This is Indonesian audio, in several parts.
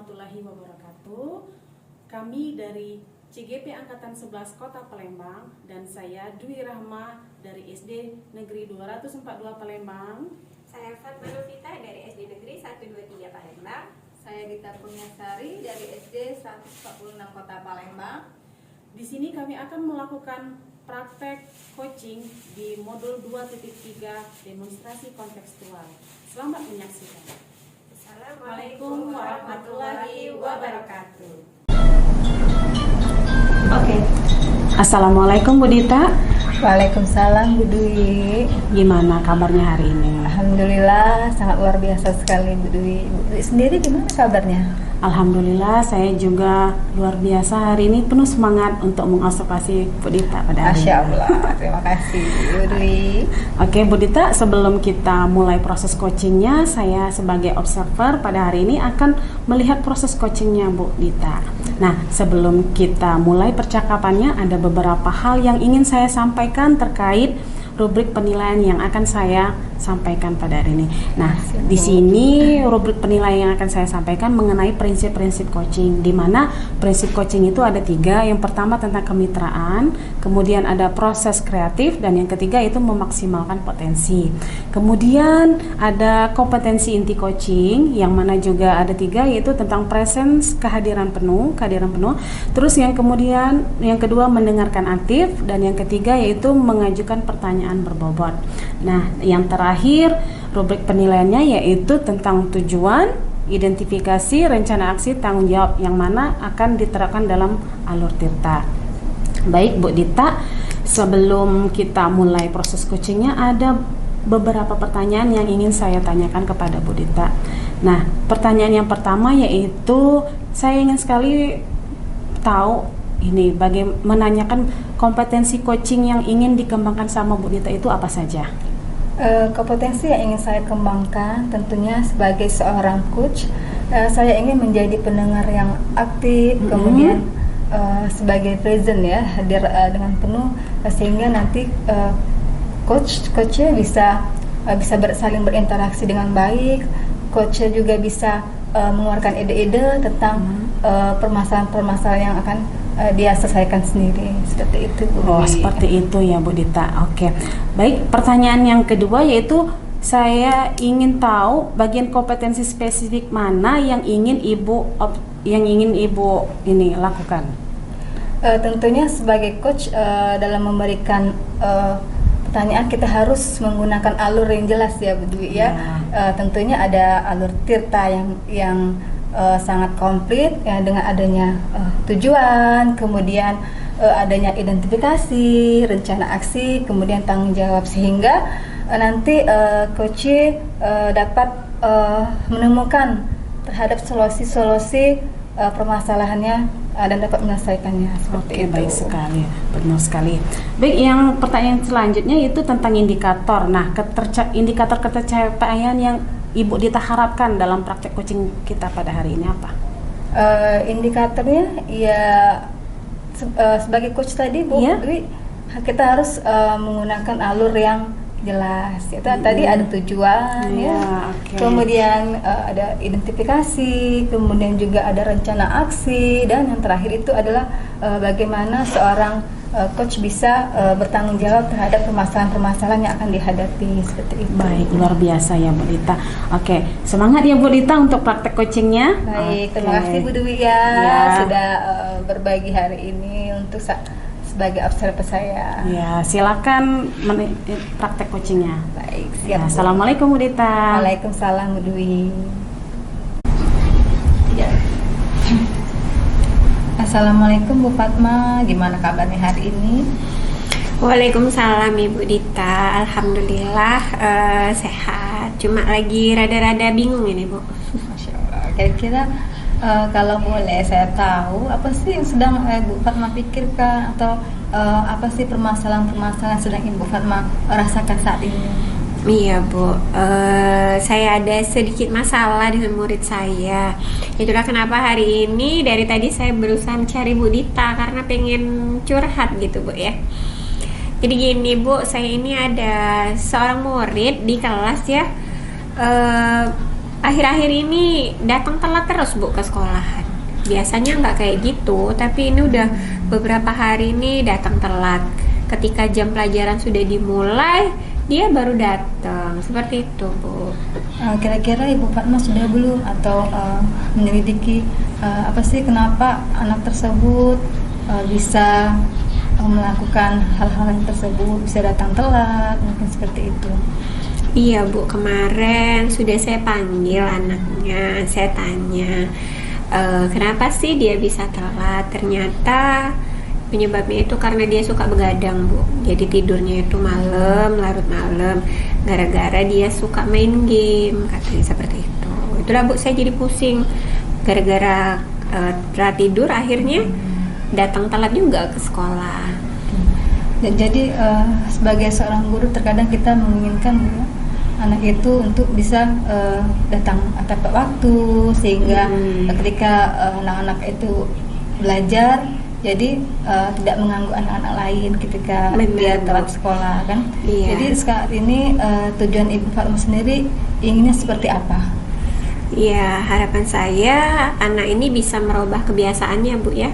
warahmatullahi wabarakatuh. Kami dari CGP Angkatan 11 Kota Palembang dan saya Dwi Rahma dari SD Negeri 242 Palembang. Saya Fatma Novita dari SD Negeri 123 Palembang. Saya Gita Punyasari dari SD 146 Kota Palembang. Di sini kami akan melakukan praktek coaching di modul 2.3 demonstrasi kontekstual. Selamat menyaksikan. Assalamualaikum warahmatullahi wabarakatuh. Oke. Assalamualaikum Bu Dita. Waalaikumsalam Bu Dwi. Gimana kabarnya hari ini? Alhamdulillah sangat luar biasa sekali Bu Dwi. Bu Dwi sendiri gimana kabarnya? Alhamdulillah saya juga luar biasa hari ini, penuh semangat untuk mengobservasi Bu Dita pada hari ini. Masya Allah, terima kasih Bu Dwi. Oke Bu Dita, sebelum kita mulai proses coachingnya, saya sebagai observer pada hari ini akan melihat proses coachingnya Bu Dita. Nah, sebelum kita mulai percakapannya, ada beberapa hal yang ingin saya sampaikan terkait rubrik penilaian yang akan saya sampaikan pada hari ini. Nah, di sini rubrik penilaian yang akan saya sampaikan mengenai prinsip-prinsip coaching, di mana prinsip coaching itu ada 3. Yang pertama tentang kemitraan, kemudian ada proses kreatif, dan yang ketiga itu memaksimalkan potensi. Kemudian ada kompetensi inti coaching, yang mana juga ada 3, yaitu tentang presence, kehadiran penuh. Terus yang kedua mendengarkan aktif, dan yang ketiga yaitu mengajukan pertanyaan berbobot. Nah, yang terakhir rubrik penilaiannya yaitu tentang tujuan, identifikasi, rencana aksi, tanggung jawab, yang mana akan diterapkan dalam alur tirta. Baik Bu Dita, sebelum kita mulai proses coachingnya, ada beberapa pertanyaan yang ingin saya tanyakan kepada Bu Dita. Nah, pertanyaan yang pertama yaitu saya ingin sekali tahu ini menanyakan kompetensi coaching yang ingin dikembangkan sama Bu Dita itu apa saja? Kompetensi yang ingin saya kembangkan tentunya sebagai seorang coach, saya ingin menjadi pendengar yang aktif, kemudian sebagai present ya, hadir dengan penuh, sehingga nanti coachnya bisa saling berinteraksi dengan baik. Coachnya juga bisa mengeluarkan ide-ide tentang permasalahan-permasalahan yang akan dia selesaikan sendiri, seperti itu Bu. Oh, seperti itu ya Bu Dita. Oke. Baik, pertanyaan yang kedua yaitu saya ingin tahu bagian kompetensi spesifik mana yang ingin Ibu ini lakukan. Tentunya sebagai coach dalam memberikan pertanyaan kita harus menggunakan alur yang jelas ya Bu Dwi ya. Tentunya ada alur tirta yang sangat komplit ya, dengan adanya tujuan, kemudian adanya identifikasi, rencana aksi, kemudian tanggung jawab, sehingga nanti coach dapat menemukan terhadap solusi-solusi permasalahannya dan dapat menyelesaikannya seperti itu. Baik sekali, benar sekali. Baik, yang pertanyaan selanjutnya itu tentang indikator. Nah, indikator ketercapaian yang Ibu Dita harapkan dalam praktek coaching kita pada hari ini apa? Indikatornya ya sebagai coach tadi Bu Dwi, kita harus menggunakan alur yang jelas. Itu tadi ada tujuan kemudian ada identifikasi, kemudian juga ada rencana aksi, dan yang terakhir itu adalah bagaimana seorang coach bisa bertanggung jawab terhadap permasalahan-permasalahan yang akan dihadapi, seperti itu. Baik, luar biasa ya Bu Dita. Oke, semangat ya Bu Dita untuk praktek coachingnya. Baik, terima kasih Bu Dwi sudah berbagi hari ini untuk sebagai observer saya. Ya, silakan praktek coachingnya. Baik, siap. Assalamualaikum Bu Dita. Waalaikumsalam Bu Dwi. Assalamualaikum Bu Fatma, gimana kabarnya hari ini? Waalaikumsalam Ibu Dita. Alhamdulillah sehat. Cuma lagi rada-rada bingung ini Bu. Masya Allah. Kira-kira kalau boleh saya tahu apa sih yang sedang Bu Fatma pikirkan, atau apa sih permasalahan-permasalahan yang sedang Ibu Fatma rasakan saat ini? Iya Bu, saya ada sedikit masalah dengan murid saya. Itulah kenapa hari ini dari tadi saya berusaha mencari Bu Dita karena pengen curhat gitu Bu ya. Jadi gini Bu, saya ini ada seorang murid di kelas ya. akhir-akhir ini datang telat terus Bu ke sekolahan. Biasanya nggak kayak gitu, tapi ini udah beberapa hari ini datang telat. Ketika jam pelajaran sudah dimulai, dia baru datang. Seperti itu Bu. Kira-kira Ibu Fatma sudah belum atau menyelidiki apa sih kenapa anak tersebut bisa melakukan hal-hal yang tersebut, bisa datang telat, mungkin seperti itu. Iya Bu, kemarin sudah saya panggil anaknya, saya tanya kenapa sih dia bisa telat. Ternyata penyebabnya itu karena dia suka begadang Bu, jadi tidurnya itu malam, larut malam, gara-gara dia suka main game, katanya seperti itu. Itulah Bu, saya jadi pusing, gara-gara telat tidur akhirnya datang telat juga ke sekolah. Dan jadi sebagai seorang guru terkadang kita menginginkan ya, anak itu untuk bisa datang tepat waktu, sehingga ketika anak-anak itu belajar jadi tidak mengganggu anak-anak lain ketika dia telat sekolah kan. Iya. Jadi saat ini tujuan Ibu Fatma sendiri inginnya seperti apa? Ya, harapan saya anak ini bisa merubah kebiasaannya Bu ya.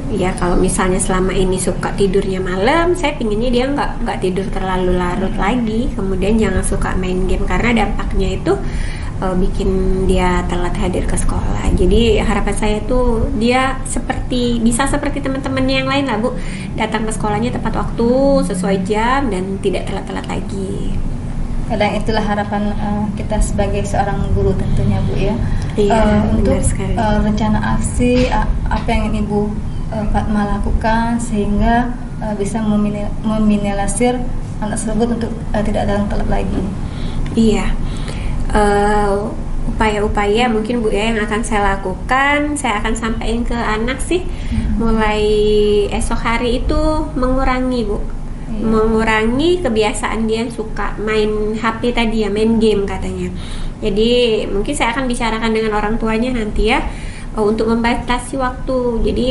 Ya kalau misalnya selama ini suka tidurnya malam, saya pinginnya dia nggak tidur terlalu larut lagi. Kemudian jangan suka main game, karena dampaknya itu bikin dia telat hadir ke sekolah. Jadi harapan saya tuh dia bisa seperti teman-temannya yang lain lah Bu, datang ke sekolahnya tepat waktu, sesuai jam, dan tidak telat-telat lagi. Kadang itulah harapan kita sebagai seorang guru tentunya Bu ya. Iya, untuk benar sekali. rencana aksi apa yang ingin Ibu Fatma lakukan sehingga bisa meminimalisir anak tersebut untuk tidak datang telat lagi. Iya, upaya-upaya mungkin Bu ya yang akan saya lakukan, saya akan sampaikan ke anak sih mulai esok hari itu mengurangi Bu. Mengurangi kebiasaan dia suka main HP tadi ya, main game katanya. Jadi mungkin saya akan bicarakan dengan orang tuanya nanti ya untuk membatasi waktu. Jadi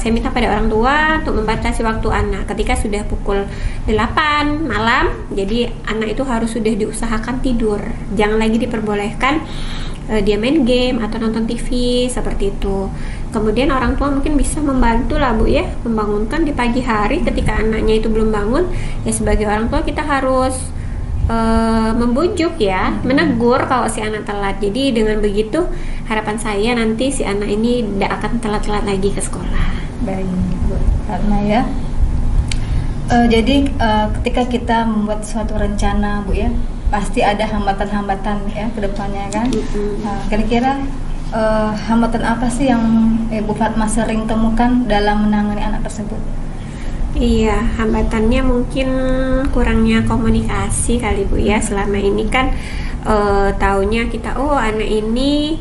saya minta pada orang tua untuk membatasi waktu anak ketika sudah pukul 8 malam. Jadi anak itu harus sudah diusahakan tidur, jangan lagi diperbolehkan dia main game atau nonton TV seperti itu. Kemudian orang tua mungkin bisa membantu lah Bu ya, membangunkan di pagi hari ketika anaknya itu belum bangun. Ya sebagai orang tua kita harus membujuk ya, menegur kalau si anak telat. Jadi dengan begitu harapan saya nanti si anak ini tidak akan telat-telat lagi ke sekolah. Baik Bu Fatma ya. Jadi ketika kita membuat suatu rencana Bu ya, pasti ada hambatan-hambatan ya ke depannya kan. Kira-kira hambatan apa sih yang Ibu Fatma sering temukan dalam menangani anak tersebut? Iya, hambatannya mungkin kurangnya komunikasi kali Bu ya. Selama ini kan taunya kita anak ini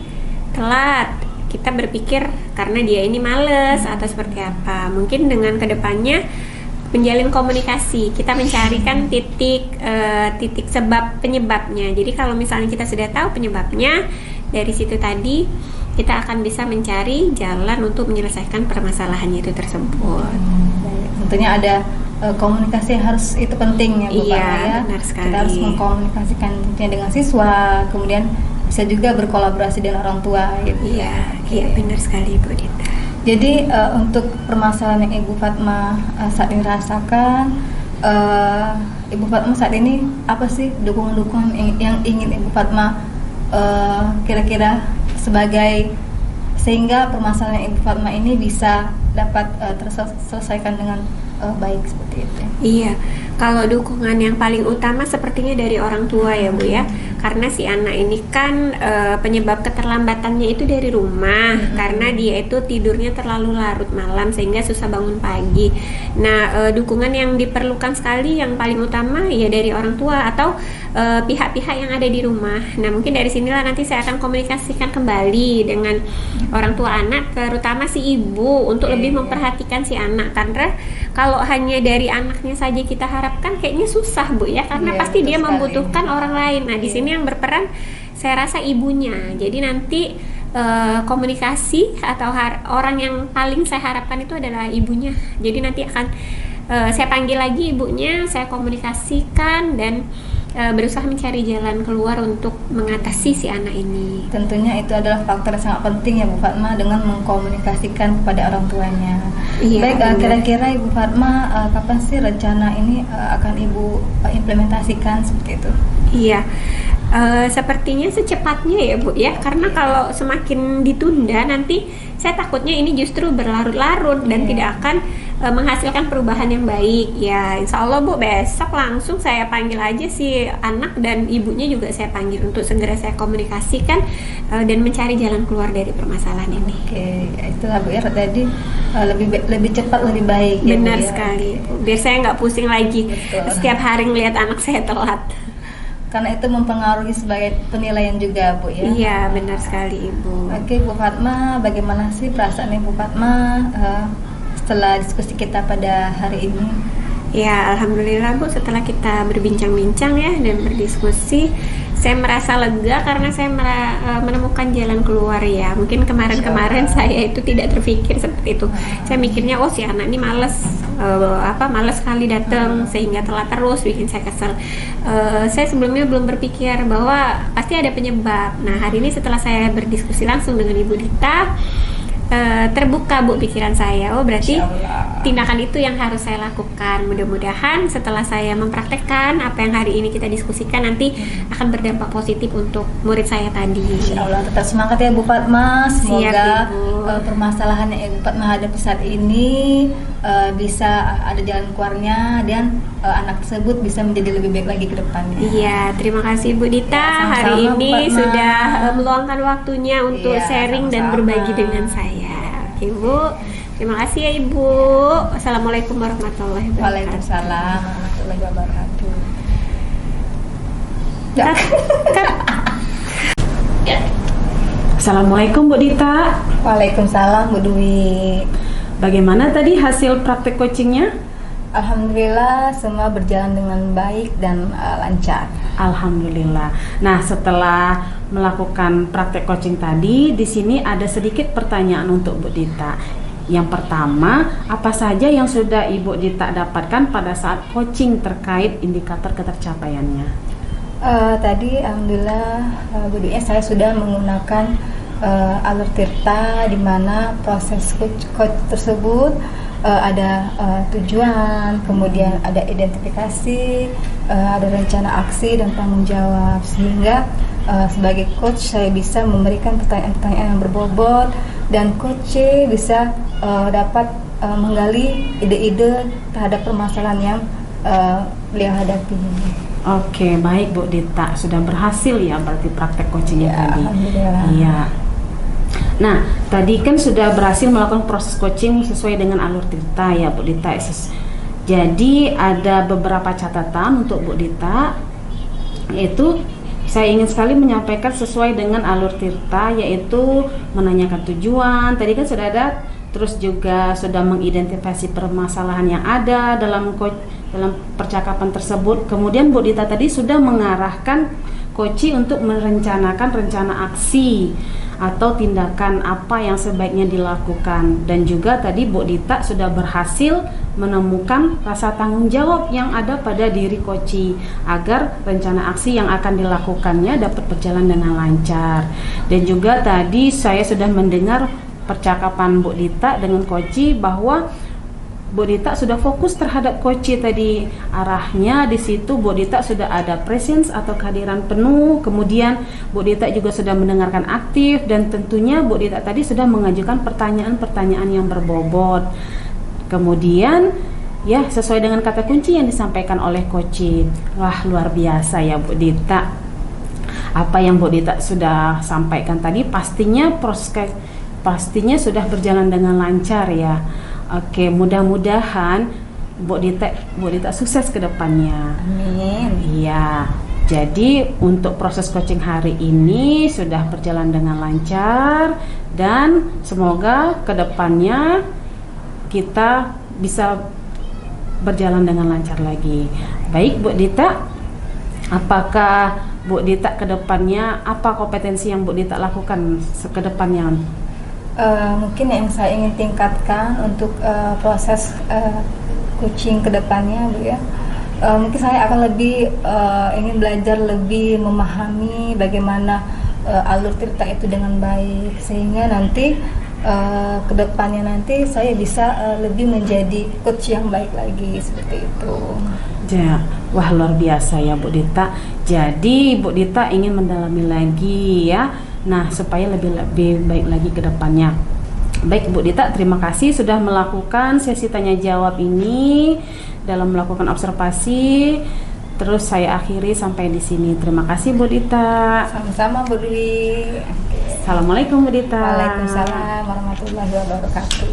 telat, kita berpikir karena dia ini males atau seperti apa. Mungkin dengan kedepannya menjalin komunikasi, kita mencarikan titik sebab penyebabnya. Jadi kalau misalnya kita sudah tahu penyebabnya, dari situ tadi kita akan bisa mencari jalan untuk menyelesaikan permasalahannya itu tersebut. Tentunya ada komunikasi yang harus itu penting ya Bu Iya, Fatma ya. benar sekali. Kita harus mengkomunikasikan tentunya dengan siswa, kemudian bisa juga berkolaborasi dengan orang tua gitu. Iya, benar sekali Bu Dita. Jadi untuk permasalahan yang Ibu Fatma saat ini rasakan, Ibu Fatma saat ini apa sih dukungan-dukungan yang ingin Ibu Fatma kira-kira sebagai sehingga permasalahan Ibu Fatma ini bisa dapat terselesaikan dengan baik seperti itu. Iya, kalau dukungan yang paling utama sepertinya dari orang tua ya Bu ya, karena si anak ini kan penyebab keterlambatannya itu dari rumah, karena dia itu tidurnya terlalu larut malam sehingga susah bangun pagi. Nah, dukungan yang diperlukan sekali yang paling utama ya dari orang tua atau pihak-pihak yang ada di rumah. Nah, mungkin dari sinilah nanti saya akan komunikasikan kembali dengan orang tua anak, terutama si ibu untuk lebih memperhatikan si anak, karena kalau hanya dari anaknya saja kita harapkan kayaknya susah Bu ya, karena pasti dia membutuhkan orang lain. Nah, di sini yang berperan saya rasa ibunya. Jadi nanti komunikasi atau orang yang paling saya harapkan itu adalah ibunya. Jadi nanti akan saya panggil lagi ibunya, saya komunikasikan dan berusaha mencari jalan keluar untuk mengatasi si anak ini. Tentunya itu adalah faktor yang sangat penting ya Bu Fatma, dengan mengkomunikasikan kepada orang tuanya. Iya, Baik, benar. kira-kira Ibu Fatma kapan sih rencana ini akan Ibu implementasikan seperti itu? Iya, sepertinya secepatnya ya Bu ya, karena kalau semakin ditunda nanti saya takutnya ini justru berlarut-larut dan tidak akan menghasilkan perubahan yang baik. Ya, insya Allah Bu, besok langsung saya panggil aja si anak dan ibunya juga saya panggil untuk segera saya komunikasikan dan mencari jalan keluar dari permasalahan ini. Oke, itulah Bu ya, tadi lebih cepat lebih baik ya, Benar Bu, ya. sekali, Bu. Biar saya nggak pusing lagi Betul. setiap hari ngelihat anak saya telat. Karena itu mempengaruhi sebagai penilaian juga Bu ya. Iya, benar sekali Ibu. Oke Bu Fatma, bagaimana sih perasaan Ibu Fatma setelah diskusi kita pada hari ini? Ya, alhamdulillah Bu, setelah kita berbincang-bincang ya dan berdiskusi, saya merasa lega karena saya menemukan jalan keluar ya. Mungkin kemarin-kemarin saya itu tidak terpikir seperti itu. Saya mikirnya, oh si anak ini males sekali datang sehingga telat terus, bikin saya kesel. Saya sebelumnya belum berpikir bahwa pasti ada penyebab. Nah, hari ini setelah saya berdiskusi langsung dengan Ibu Dita, terbuka Bu pikiran saya. Oh, berarti tindakan itu yang harus saya lakukan. Mudah-mudahan setelah saya mempraktekkan apa yang hari ini kita diskusikan nanti akan berdampak positif untuk murid saya tadi. Insya Allah, tetap semangat ya Bu Fatma. Semoga Siap, Ibu. permasalahan yang Ibu Fatma hadapi saat ini bisa ada jalan keluarnya dan anak tersebut bisa menjadi lebih baik lagi ke depannya. Iya, terima kasih Bu Dita. Ya, sama-sama, hari Bu ini Fatma. sudah meluangkan waktunya untuk Iya, sharing dan sama-sama. berbagi dengan saya. Oke Bu, terima kasih ya Ibu. Assalamualaikum warahmatullahi wabarakatuh. Waalaikumsalam warahmatullahi wabarakatuh. Assalamualaikum Bu Dita. Waalaikumsalam Bu Dwi. Bagaimana tadi hasil praktek coachingnya? Alhamdulillah semua berjalan dengan baik dan lancar. Alhamdulillah. Nah, setelah melakukan praktek coaching tadi, di sini ada sedikit pertanyaan untuk Bu Dita. Yang pertama, apa saja yang sudah Ibu Dita dapatkan pada saat coaching terkait indikator ketercapaiannya? Tadi alhamdulillah Bu Dwi, saya sudah menggunakan alur Tirta, di mana proses coach tersebut ada tujuan, kemudian ada identifikasi, ada rencana aksi dan tanggung jawab, sehingga sebagai coach saya bisa memberikan pertanyaan-pertanyaan yang berbobot dan coach bisa dapat menggali ide-ide terhadap permasalahan yang beliau hadapi. Oke, baik Bu Dita, sudah berhasil ya berarti praktek coachingnya Ya, tadi. alhamdulillah. Iya. Nah, tadi kan sudah berhasil melakukan proses coaching sesuai dengan alur Tirta ya Bu Dita. Jadi ada beberapa catatan untuk Bu Dita, yaitu saya ingin sekali menyampaikan sesuai dengan alur Tirta, yaitu menanyakan tujuan. Tadi kan sudah ada, terus juga sudah mengidentifikasi permasalahan yang ada dalam percakapan tersebut. Kemudian Bu Dita tadi sudah mengarahkan coach untuk merencanakan rencana aksi atau tindakan apa yang sebaiknya dilakukan, dan juga tadi Bu Dita sudah berhasil menemukan rasa tanggung jawab yang ada pada diri coach agar rencana aksi yang akan dilakukannya dapat berjalan dengan lancar. Dan juga tadi saya sudah mendengar percakapan Bu Dita dengan coach bahwa Bu Dita sudah fokus terhadap coach tadi, arahnya di situ Bu Dita sudah ada presence atau kehadiran penuh. Kemudian Bu Dita juga sudah mendengarkan aktif, dan tentunya Bu Dita tadi sudah mengajukan pertanyaan-pertanyaan yang berbobot. Kemudian ya sesuai dengan kata kunci yang disampaikan oleh coach. Wah, luar biasa ya Bu Dita. Apa yang Bu Dita sudah sampaikan tadi pastinya sudah berjalan dengan lancar ya. Oke, mudah-mudahan Bu Dita sukses ke depannya. Amin. Iya. Jadi untuk proses coaching hari ini sudah berjalan dengan lancar, dan semoga ke depannya kita bisa berjalan dengan lancar lagi. Baik Bu Dita, apakah Bu Dita ke depannya apa kompetensi yang Bu Dita lakukan ke depannya? Mungkin yang saya ingin tingkatkan untuk proses coaching kedepannya Bu ya, Mungkin saya akan lebih ingin belajar lebih memahami bagaimana alur tirta itu dengan baik, sehingga nanti kedepannya nanti saya bisa lebih menjadi coach yang baik lagi seperti itu. Ya, wah luar biasa ya Bu Dita. Jadi Bu Dita ingin mendalami lagi ya. Nah, supaya lebih baik lagi ke depannya. Baik Bu Dita, terima kasih sudah melakukan sesi tanya jawab ini dalam melakukan observasi. Terus saya akhiri sampai di sini. Terima kasih Bu Dita. Sama-sama Bu Dwi. Assalamualaikum Bu Dita. Waalaikumsalam warahmatullahi wabarakatuh.